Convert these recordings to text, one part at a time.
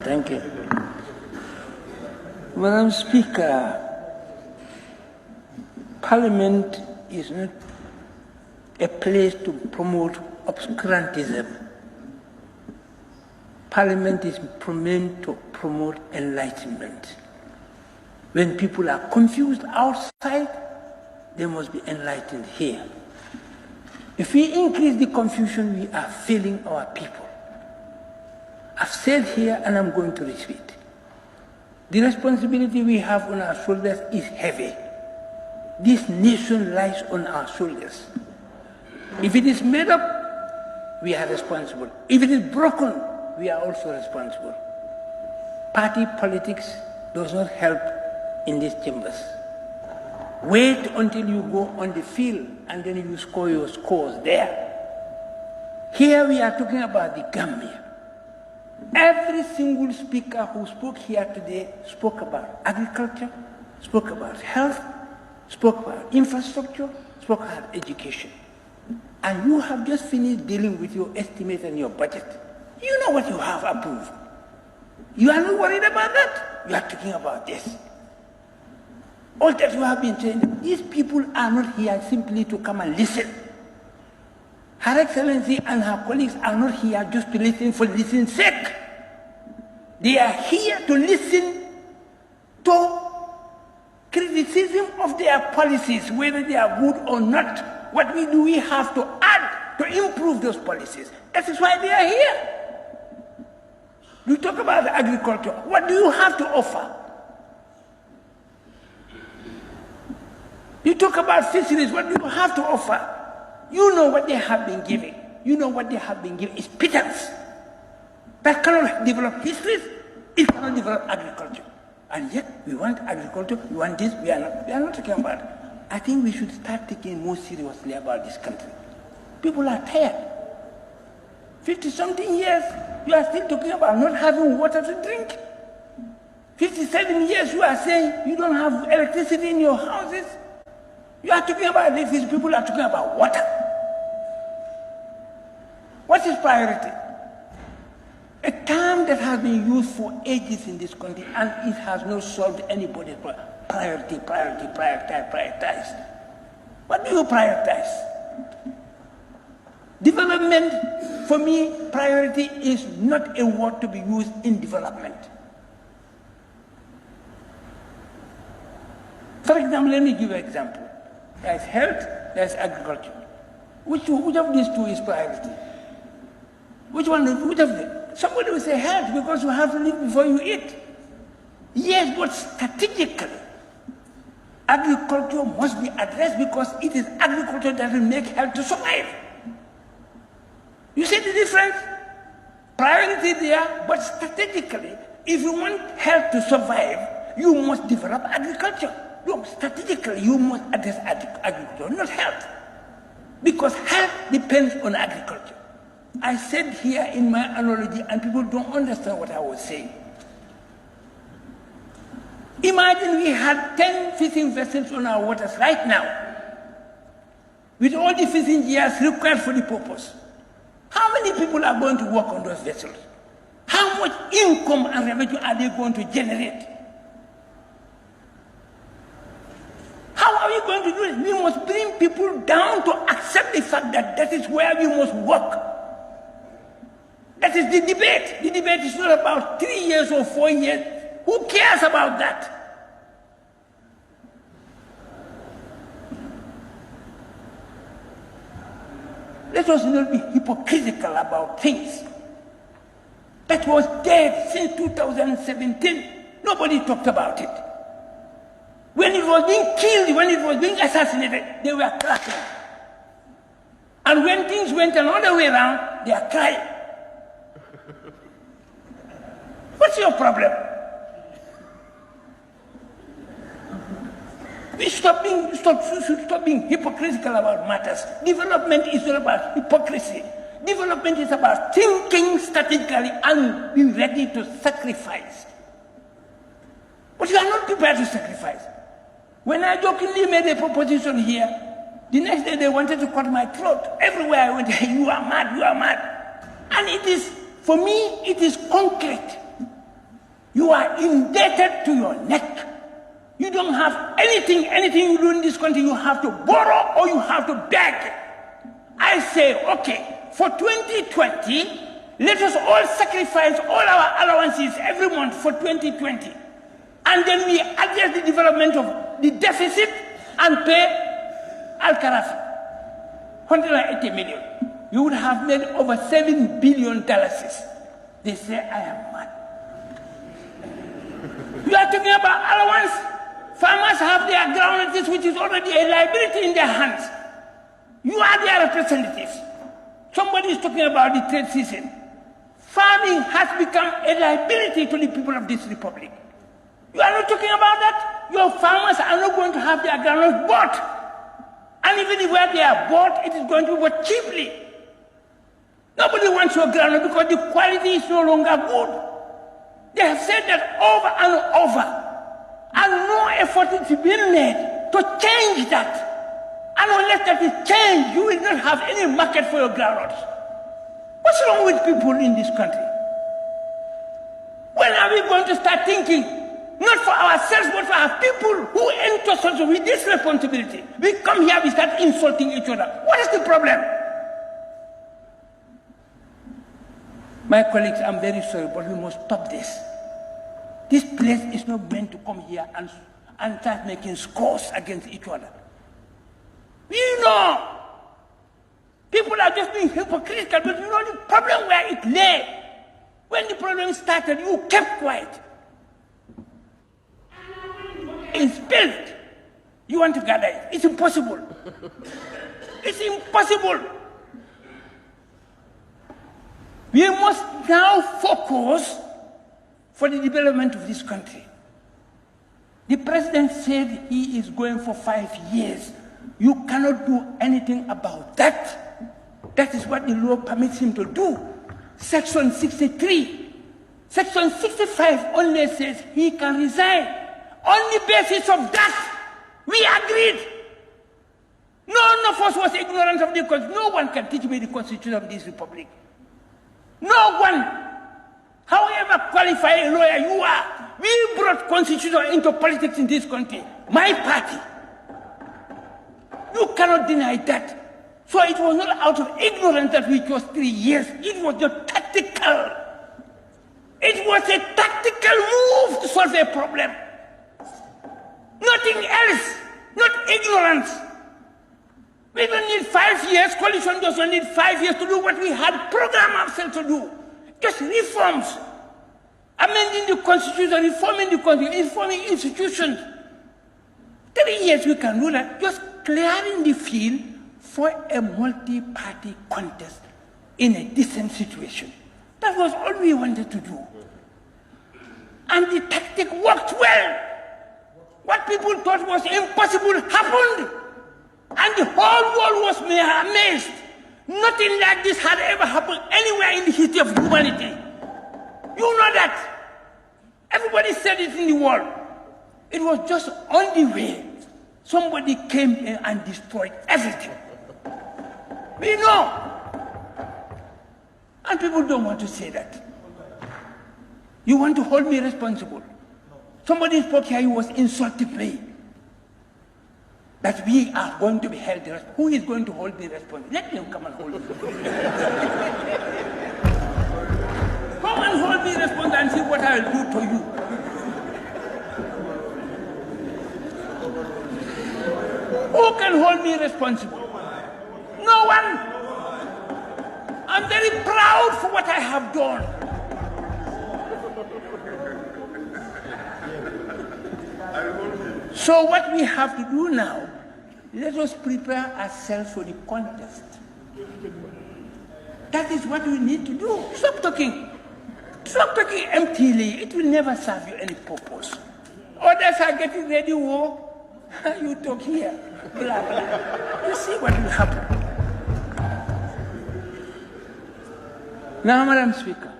Thank you. Madam Speaker, Parliament is not a place to promote obscurantism. Parliament is meant to promote enlightenment. When people are confused outside, they must be enlightened here. If we increase the confusion, we are failing our people. I've said here, and I'm going to repeat. The responsibility we have on our shoulders is heavy. This nation lies on our shoulders. If it is made up, we are responsible. If it is broken, we are also responsible. Party politics does not help in these chambers. Wait until you go on the field and then you score your scores there. Here we are talking about the Gambia. Every single speaker who spoke here today spoke about agriculture, spoke about health, spoke about infrastructure, spoke about education. And you have just finished dealing with your estimate and your budget. You know what you have approved. You are not worried about that. You are talking about this. All that you have been saying, these people are not here simply to come and listen. Her Excellency and her colleagues are not here just to listen for listening's sake. They are here to listen to criticism of their policies, whether they are good or not. What do we have to add to improve those policies? That is why they are here. You talk about agriculture. What do you have to offer? You talk about fisheries. What do you have to offer? You know what they have been giving. You know what they have been giving is pittance. That cannot develop histories. It cannot develop agriculture. And yet we want agriculture, we want this, we are not talking about it. I think we should start taking more seriously about this country. People are tired. 50-something years, you are still talking about not having water to drink. 57 years, you are saying you don't have electricity in your houses. You are talking about this, people are talking about water. What is priority? A term that has been used for ages in this country and it has not solved anybody's problem. Prioritize. What do you prioritize? Development, for me, priority is not a word to be used in development. For example, let me give you an example. There's health, there's agriculture. Which of these two is priority? Which of them? Somebody will say health because you have to live before you eat. Yes, but strategically, agriculture must be addressed because it is agriculture that will make health to survive. You see the difference? Priority there, but strategically, if you want health to survive, you must develop agriculture. Look, strategically, you must address agriculture, not health. Because health depends on agriculture. I said here in my analogy, and people don't understand what I was saying. Imagine we had 10 fishing vessels on our waters right now, with all the fishing gears required for the purpose. How many people are going to work on those vessels? How much income and revenue are they going to generate? How are we going to do it? We must bring people down to accept the fact that that is where we must work. That is the debate. The debate is not about 3 years or 4 years. Who cares about that? Let us not be hypocritical about things. That was dead since 2017. Nobody talked about it. When it was being killed, when it was being assassinated, they were clapping. And when things went another way around, they are crying. What's your problem? We should stop being hypocritical about matters. Development is not about hypocrisy. Development is about thinking strategically and being ready to sacrifice. But you are not prepared to sacrifice. When I jokingly made a proposition here, the next day they wanted to cut my throat. Everywhere I went, you are mad, you are mad. And it is, for me, it is concrete. You are indebted to your neck. You don't have anything you do in this country, you have to borrow or you have to beg. I say, okay, for 2020, let us all sacrifice all our allowances every month for 2020. And then we address the development of the deficit and pay Al-Karafi, 180 million. You would have made over $7 billion. They say, I am mad. You are talking about allowance. Farmers have their groundnut, which is already a liability in their hands. You are their representatives. Somebody is talking about the trade season. Farming has become a liability to the people of this republic. You are not talking about that. Your farmers are not going to have their groundnuts bought. And even where they are bought, it is going to be bought cheaply. Nobody wants your groundnut because the quality is no longer good. They have said that over and over, and no effort is being made to change that. And unless that is changed, you will not have any market for your groundnuts. What's wrong with people in this country? When are we going to start thinking, not for ourselves, but for our people who entrust us with this responsibility? We come here, we start insulting each other. What is the problem? My colleagues, I'm very sorry, but we must stop this. This place is not meant to come here and start making scores against each other. We know people are just being hypocritical, but you know the problem where it lay. When the problem started, you kept quiet. It's built. You want to gather it. It's impossible. It's impossible. We must now focus for the development of this country. The president said he is going for 5 years. You cannot do anything about that. That is what the law permits him to do. Section 63. Section 65 only says he can resign. On the basis of that, we agreed. None of us was ignorant of the Constitution. No one can teach me the Constitution of this republic. No one. However qualified a lawyer you are, we brought Constitution into politics in this country. My party. You cannot deny that. So it was not out of ignorance that we chose 3 years. It was just tactical. It was a tactical move to solve a problem. Nothing else. Not ignorance. We don't need 5 years. Coalition doesn't need 5 years to do what we had programmed ourselves to do. Just reforms. Amending the Constitution, reforming the Constitution, reforming institutions. 3 years we can do that. Just clearing the field for a multi-party contest in a decent situation. That was all we wanted to do. And the tactic worked well. What people thought was impossible happened. And the whole world was amazed. Nothing like this had ever happened anywhere in the history of humanity. You know that. Everybody said it in the world. It was just on the way. Somebody came in and destroyed everything. We know. And people don't want to say that. You want to hold me responsible. Somebody spoke here, he was insulting me. That we are going to be held responsible. Who is going to hold me responsible? Let him come and hold me. Come and hold me responsible and see what I will do to you. Who can hold me responsible? No one. I'm very proud for what I have done. So what we have to do now, let us prepare ourselves for the contest. That is what we need to do. Stop talking. Stop talking emptily. It will never serve you any purpose. Others are getting ready war. You talk here. Blah, blah. You see what will happen. Now, Madam Speaker,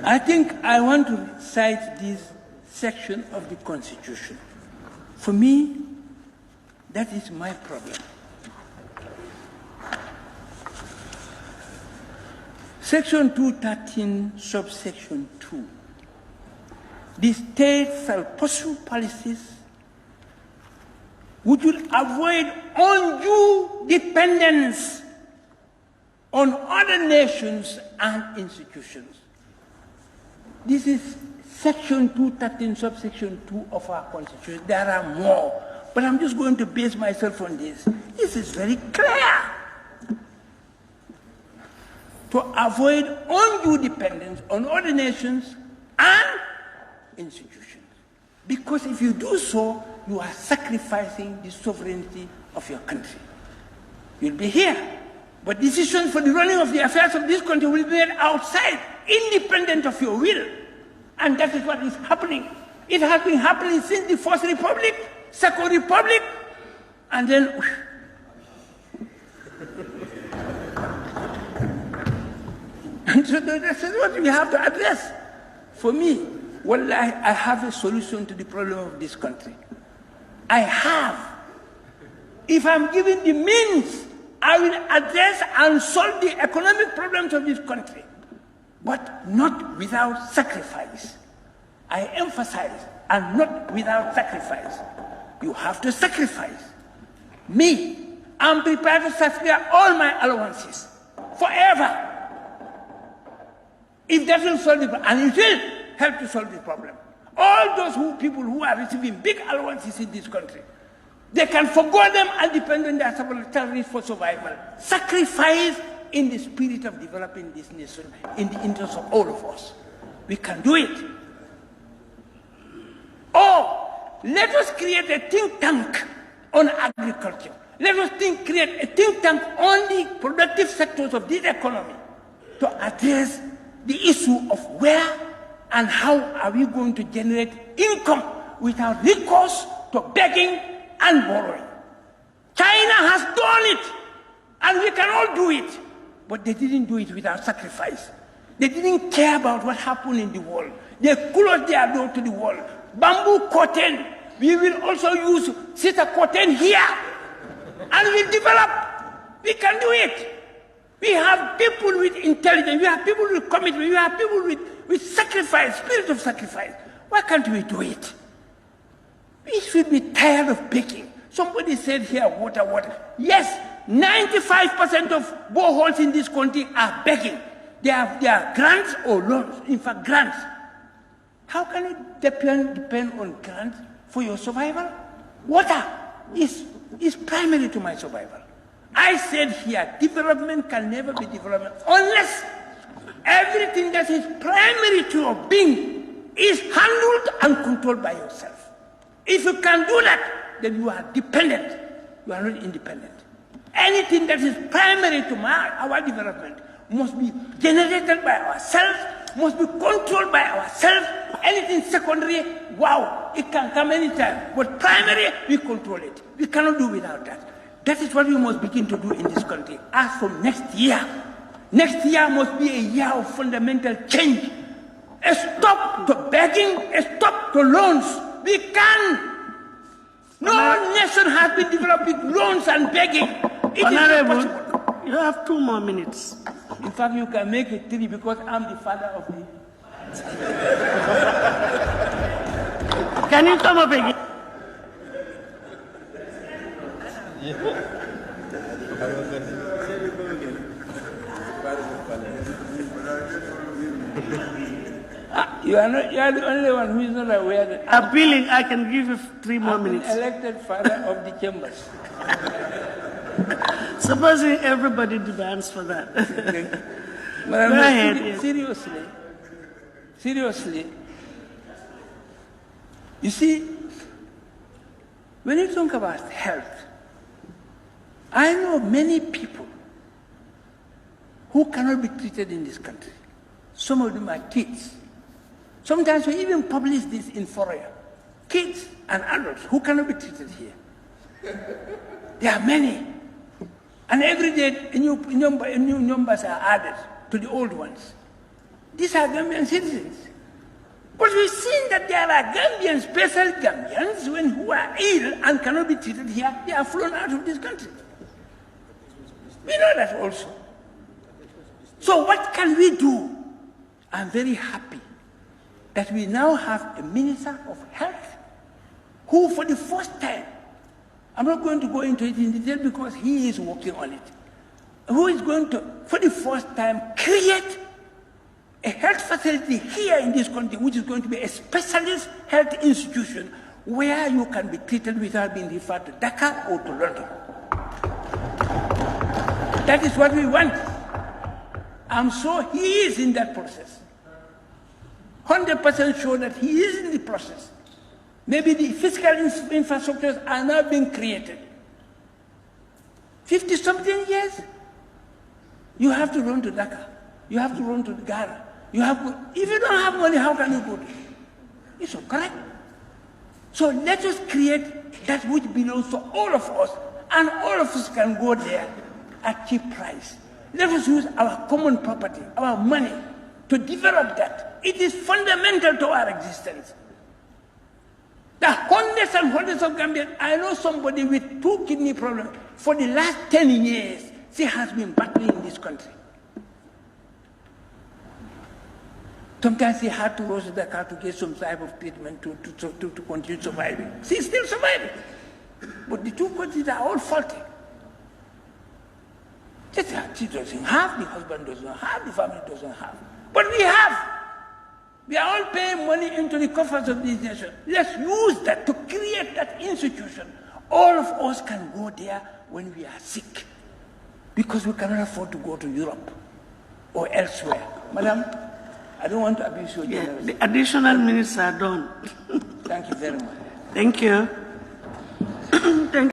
I think I want to cite this section of the Constitution. For me, that is my problem. Section 213, subsection 2. The state shall pursue policies which will avoid undue dependence on other nations and institutions. This is section 213, subsection 2 of our Constitution. There are more, but I'm just going to base myself on this. This is very clear. To avoid undue dependence on other nations and institutions. Because if you do so, you are sacrificing the sovereignty of your country. You'll be here, but decisions for the running of the affairs of this country will be made outside, independent of your will. And that is what is happening. It has been happening since the First Republic, Second Republic, and then... And so this is what we have to address. For me, well, I have a solution to the problem of this country. I have. If I'm given the means, I will address and solve the economic problems of this country, but not without sacrifice. I emphasize, and not without sacrifice. You have to sacrifice. Me, I'm prepared to sacrifice all my allowances forever. If that will solve the problem, and it will help to solve the problem. All those people who are receiving big allowances in this country, they can forgo them and depend on their salaries for survival. Sacrifice in the spirit of developing this nation, in the interest of all of us. We can do it. Or, let us create a think tank on agriculture. Let us create a think tank on the productive sectors of this economy to address the issue of where and how are we going to generate income without recourse to begging and borrowing. China has done it, and we can all do it, but they didn't do it without sacrifice. They didn't care about what happened in the world. They closed their door to the world. Bamboo curtain, we will also use cedar curtain here, and we develop. We can do it. We have people with intelligence, we have people with commitment, we have people with sacrifice, spirit of sacrifice. Why can't we do it? We should be tired of begging. Somebody said here, water. Yes, 95% of boreholes in this country are begging. They are grants or loans, in fact grants. How can you depend on grants for your survival? Water is primary to my survival. I said here, development can never be development unless everything that is primary to your being is handled and controlled by yourself. If you can do that, then you are dependent. You are not independent. Anything that is primary to our development must be generated by ourselves, must be controlled by ourselves. Anything secondary, wow, it can come anytime. But primary, we control it. We cannot do without that. That is what we must begin to do in this country. As from next year must be a year of fundamental change. A stop to begging, a stop to loans. We can. No nation has been developing loans and begging. It Honorable, is not possible. you have 2 more minutes. In fact, you can make it 3 because I'm the father of the... Can you come up again? You are the only one who is not aware that Appealing, I can give you 3 more I'm minutes. an elected father of the chambers. Supposing everybody demands for that. But Go ahead, yes. Seriously, you see, when you talk about health, I know many people who cannot be treated in this country. Some of them are kids. Sometimes we even publish this in Foria. Kids and adults who cannot be treated here. There are many. And every day new numbers are added to the old ones. These are Gambian citizens. But we've seen that there are Gambians, special Gambians, who are ill and cannot be treated here, they are flown out of this country. We know that also. So what can we do? I'm very happy that we now have a Minister of Health who, for the first time, I'm not going to go into it in detail because he is working on it, who is going to, for the first time, create a health facility here in this country, which is going to be a specialist health institution where you can be treated without being referred to Dhaka or to London. That is what we want. I'm sure he is in that process. 100% sure that he is in the process. Maybe the physical infrastructures are now being created. 50-something years, you have to run to Dhaka. You have to run to Ghana. You have to, if you don't have money, how can you go there? It's not correct. So let us create that which belongs to all of us, and all of us can go there at cheap price. Let us use our common property, our money, to develop that. It is fundamental to our existence. The hundreds and hundreds of Gambians, I know somebody with 2 kidney problems for the last 10 years, she has been battling in this country. Sometimes she had to go to Dakar to get some type of treatment to continue surviving. She's still surviving. But the 2 countries are all faulty. She doesn't have, the husband doesn't have, the family doesn't have. But we have. We are all paying money into the coffers of this nation. Let's use that to create that institution. All of us can go there when we are sick, because we cannot afford to go to Europe or elsewhere. Madam, I don't want to abuse your generosity. The additional minutes are done. Thank you very much. Thank you. Thank